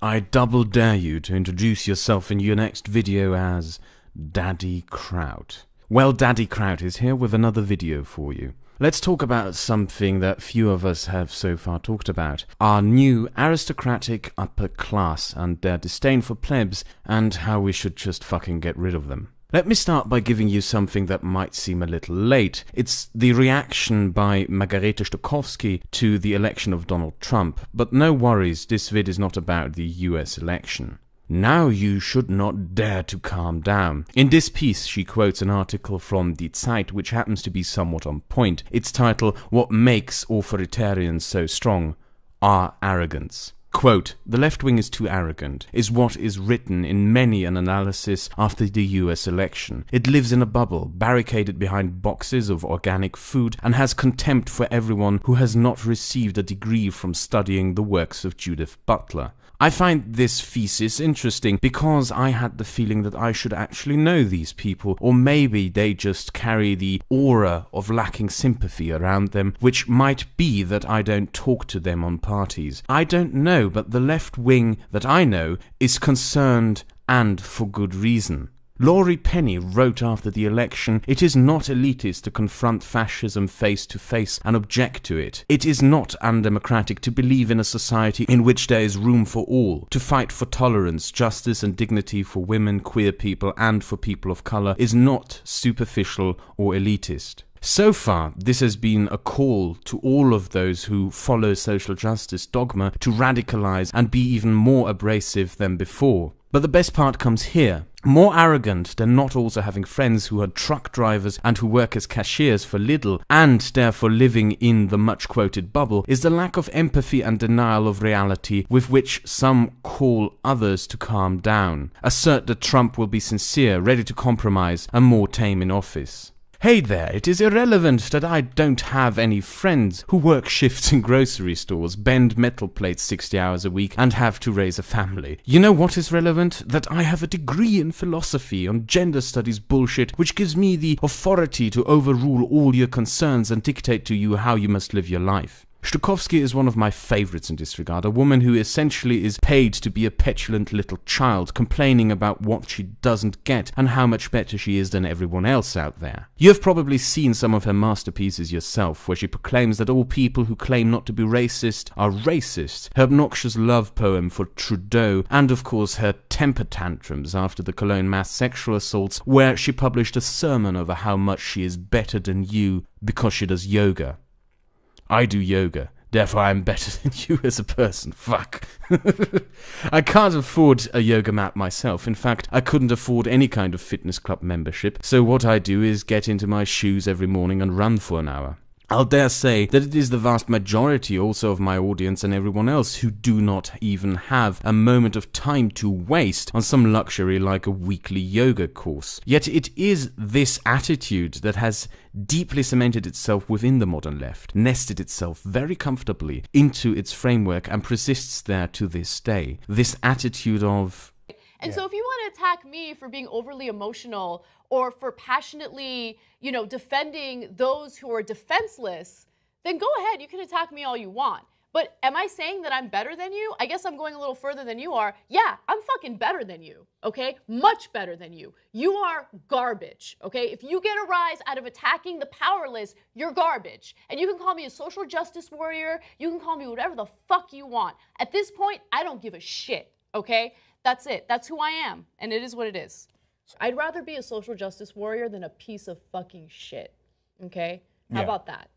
I double dare you to introduce yourself in your next video as Daddy Kraut. Well, Daddy Kraut is here with another video for you. Let's talk about something that few of us have so far talked about. Our new aristocratic upper class and their disdain for plebs, and how we should just fucking get rid of them. Let me start by giving you something that might seem a little late. It's the reaction by Margarete Stokowski to the election of Donald Trump. But no worries, this vid is not about the US election. Now you should not dare to calm down. In this piece, she quotes an article from Die Zeit, which happens to be somewhat on point. Its title, What Makes Authoritarians So Strong? Our Arrogance. Quote, the left wing is too arrogant, is what is written in many an analysis after the US election. It lives in a bubble, barricaded behind boxes of organic food, and has contempt for everyone who has not received a degree from studying the works of Judith Butler. I find this thesis interesting because I had the feeling that I should actually know these people, or maybe they just carry the aura of lacking sympathy around them, which might be that I don't talk to them on parties. I don't know, but the left wing that I know is concerned, and for good reason. Laurie Penny wrote after the election, it is not elitist to confront fascism face to face and object to it. It is not undemocratic to believe in a society in which there is room for all. To fight for tolerance, justice and dignity for women, queer people and for people of color is not superficial or elitist. So far, this has been a call to all of those who follow social justice dogma to radicalize and be even more abrasive than before. But the best part comes here. More arrogant than not also having friends who are truck drivers and who work as cashiers for Lidl and therefore living in the much-quoted bubble is the lack of empathy and denial of reality with which some call others to calm down, assert that Trump will be sincere, ready to compromise, and more tame in office. Hey there, it is irrelevant that I don't have any friends who work shifts in grocery stores, bend metal plates 60 hours a week, and have to raise a family. You know what is relevant? That I have a degree in philosophy on gender studies bullshit, which gives me the authority to overrule all your concerns and dictate to you how you must live your life. Stokowski is one of my favorites in this regard, a woman who essentially is paid to be a petulant little child, complaining about what she doesn't get and how much better she is than everyone else out there. You have probably seen some of her masterpieces yourself, where she proclaims that all people who claim not to be racist are racist, her obnoxious love poem for Trudeau, and of course her temper tantrums after the Cologne mass sexual assaults, where she published a sermon over how much she is better than you because she does yoga. I do yoga, therefore I'm better than you as a person. Fuck. I can't afford a yoga mat myself. In fact, I couldn't afford any kind of fitness club membership, so what I do is get into my shoes every morning and run for an hour. I'll dare say that it is the vast majority also of my audience and everyone else who do not even have a moment of time to waste on some luxury like a weekly yoga course. Yet it is this attitude that has deeply cemented itself within the modern left, nested itself very comfortably into its framework and persists there to this day. This attitude of... And so if you want to attack me for being overly emotional or for passionately, defending those who are defenseless, then go ahead, you can attack me all you want. But am I saying that I'm better than you? I guess I'm going a little further than you are. Yeah, I'm fucking better than you, okay? Much better than you. You are garbage, okay? If you get a rise out of attacking the powerless, you're garbage. And you can call me a social justice warrior, you can call me whatever the fuck you want. At this point, I don't give a shit, okay? That's it. That's who I am, and it is what it is. I'd rather be a social justice warrior than a piece of fucking shit, okay? How about that?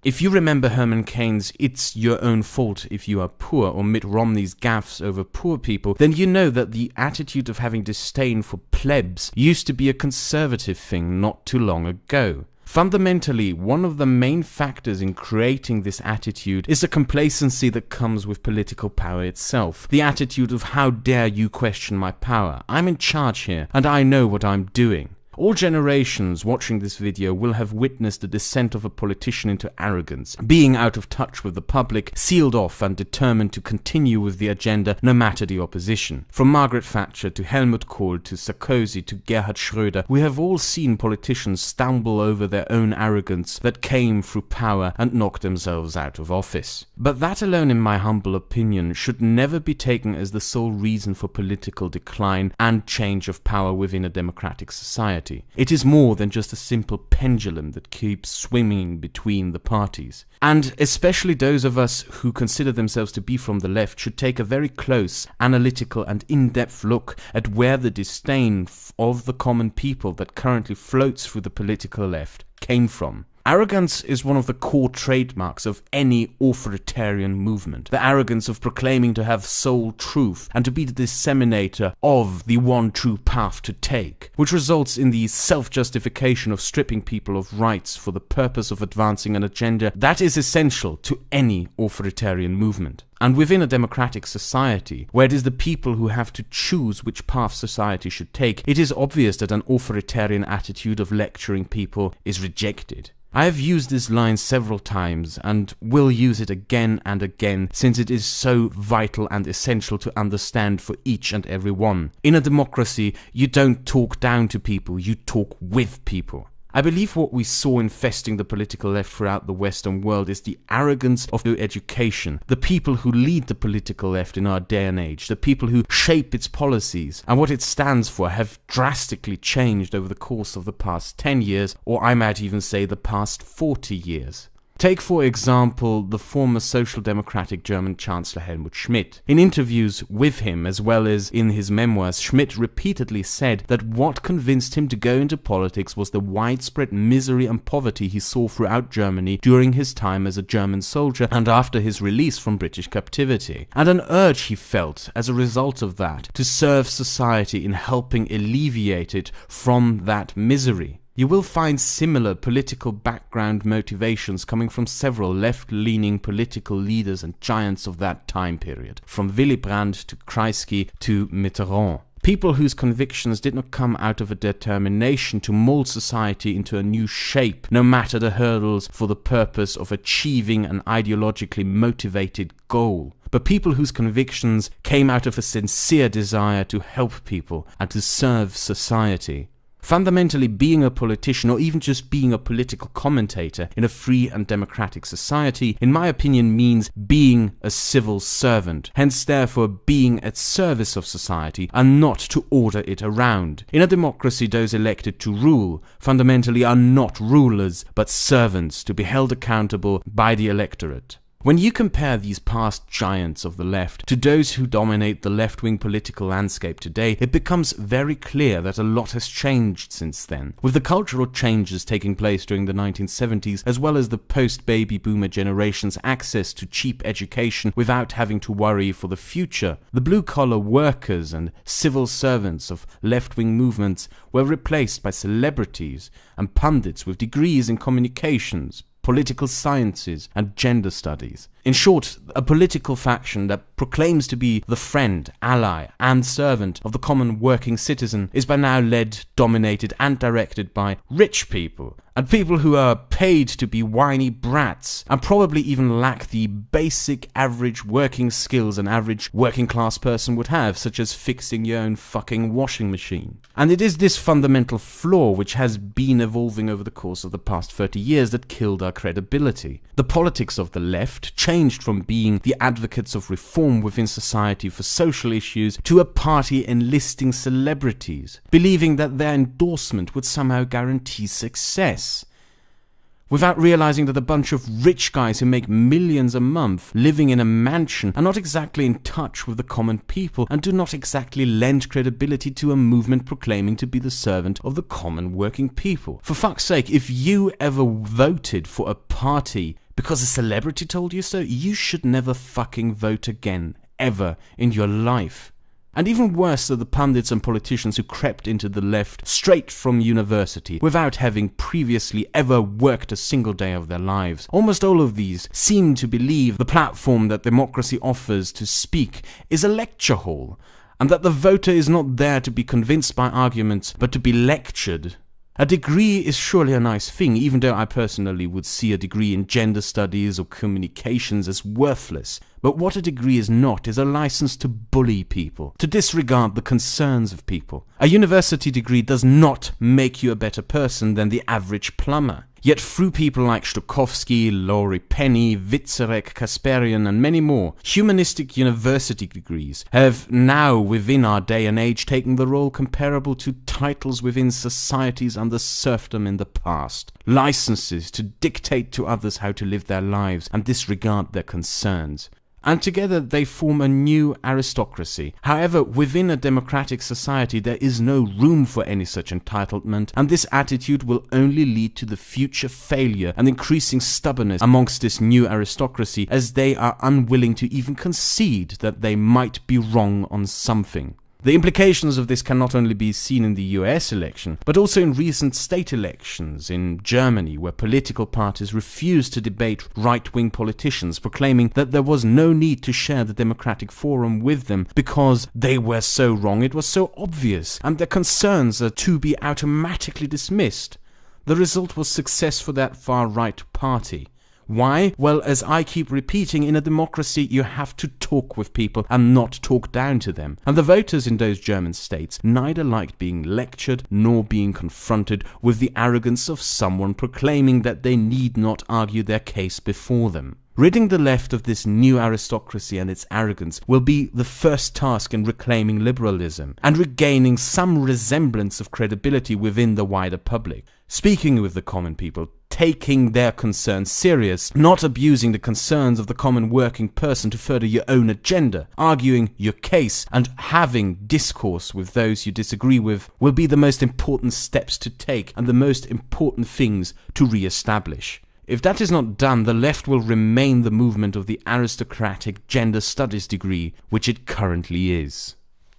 If you remember Herman Cain's "It's your own fault if you are poor" or Mitt Romney's gaffes over poor people, then you know that the attitude of having disdain for plebs used to be a conservative thing not too long ago. Fundamentally, one of the main factors in creating this attitude is the complacency that comes with political power itself. The attitude of how dare you question my power. I'm in charge here, and I know what I'm doing. All generations watching this video will have witnessed the descent of a politician into arrogance, being out of touch with the public, sealed off and determined to continue with the agenda no matter the opposition. From Margaret Thatcher to Helmut Kohl to Sarkozy to Gerhard Schröder, we have all seen politicians stumble over their own arrogance that came through power and knocked themselves out of office. But that alone, in my humble opinion, should never be taken as the sole reason for political decline and change of power within a democratic society. It is more than just a simple pendulum that keeps swimming between the parties. And especially those of us who consider themselves to be from the left should take a very close, analytical and in-depth look at where the disdain of the common people that currently floats through the political left came from. Arrogance is one of the core trademarks of any authoritarian movement. The arrogance of proclaiming to have sole truth and to be the disseminator of the one true path to take, which results in the self-justification of stripping people of rights for the purpose of advancing an agenda that is essential to any authoritarian movement. And within a democratic society, where it is the people who have to choose which path society should take, it is obvious that an authoritarian attitude of lecturing people is rejected. I have used this line several times and will use it again and again, since it is so vital and essential to understand for each and every one. In a democracy, you don't talk down to people, you talk with people. I believe what we saw infesting the political left throughout the Western world is the arrogance of the education, the people who lead the political left in our day and age, the people who shape its policies and what it stands for have drastically changed over the course of the past 10 years, or I might even say the past 40 years. Take, for example, the former Social Democratic German Chancellor Helmut Schmidt. In interviews with him, as well as in his memoirs, Schmidt repeatedly said that what convinced him to go into politics was the widespread misery and poverty he saw throughout Germany during his time as a German soldier and after his release from British captivity, and an urge he felt as a result of that to serve society in helping alleviate it from that misery. You will find similar political background motivations coming from several left-leaning political leaders and giants of that time period, from Willy Brandt to Kreisky to Mitterrand. People whose convictions did not come out of a determination to mold society into a new shape, no matter the hurdles, for the purpose of achieving an ideologically motivated goal, but people whose convictions came out of a sincere desire to help people and to serve society. Fundamentally, being a politician, or even just being a political commentator in a free and democratic society, in my opinion, means being a civil servant, hence therefore being at service of society and not to order it around. In a democracy, those elected to rule fundamentally are not rulers, but servants to be held accountable by the electorate. When you compare these past giants of the left to those who dominate the left-wing political landscape today, it becomes very clear that a lot has changed since then. With the cultural changes taking place during the 1970s, as well as the post-baby boomer generation's access to cheap education without having to worry for the future, the blue-collar workers and civil servants of left-wing movements were replaced by celebrities and pundits with degrees in communications, political sciences, and gender studies. In short, a political faction that proclaims to be the friend, ally, and servant of the common working citizen is by now led, dominated, and directed by rich people, and people who are paid to be whiny brats, and probably even lack the basic average working skills an average working class person would have, such as fixing your own fucking washing machine. And it is this fundamental flaw which has been evolving over the course of the past 30 years that killed our credibility. The politics of the left changed from being the advocates of reform within society for social issues to a party enlisting celebrities, believing that their endorsement would somehow guarantee success, without realizing that a bunch of rich guys who make millions a month living in a mansion are not exactly in touch with the common people and do not exactly lend credibility to a movement proclaiming to be the servant of the common working people. For fuck's sake, if you ever voted for a party because a celebrity told you so, you should never fucking vote again, ever, in your life. And even worse are the pundits and politicians who crept into the left straight from university, without having previously ever worked a single day of their lives. Almost all of these seem to believe the platform that democracy offers to speak is a lecture hall, and that the voter is not there to be convinced by arguments, but to be lectured. A degree is surely a nice thing, even though I personally would see a degree in gender studies or communications as worthless. But what a degree is not is a license to bully people, to disregard the concerns of people. A university degree does not make you a better person than the average plumber. Yet through people like Stokowski, Laurie Penny, Witzerek, Kasparian and many more, humanistic university degrees have now within our day and age taken the role comparable to titles within societies under serfdom in the past. Licenses to dictate to others how to live their lives and disregard their concerns. And together they form a new aristocracy. However, within a democratic society there is no room for any such entitlement, and this attitude will only lead to the future failure and increasing stubbornness amongst this new aristocracy, as they are unwilling to even concede that they might be wrong on something. The implications of this can not only be seen in the US election, but also in recent state elections in Germany, where political parties refused to debate right-wing politicians, proclaiming that there was no need to share the democratic forum with them because they were so wrong, it was so obvious, and their concerns are to be automatically dismissed. The result was success for that far-right party. Why? Well, as I keep repeating, in a democracy you have to talk with people and not talk down to them. And the voters in those German states neither liked being lectured nor being confronted with the arrogance of someone proclaiming that they need not argue their case before them. Ridding the left of this new aristocracy and its arrogance will be the first task in reclaiming liberalism and regaining some resemblance of credibility within the wider public. Speaking with the common people, taking their concerns serious, not abusing the concerns of the common working person to further your own agenda, arguing your case and having discourse with those you disagree with will be the most important steps to take and the most important things to re-establish. If that is not done, the left will remain the movement of the aristocratic gender studies degree, which it currently is.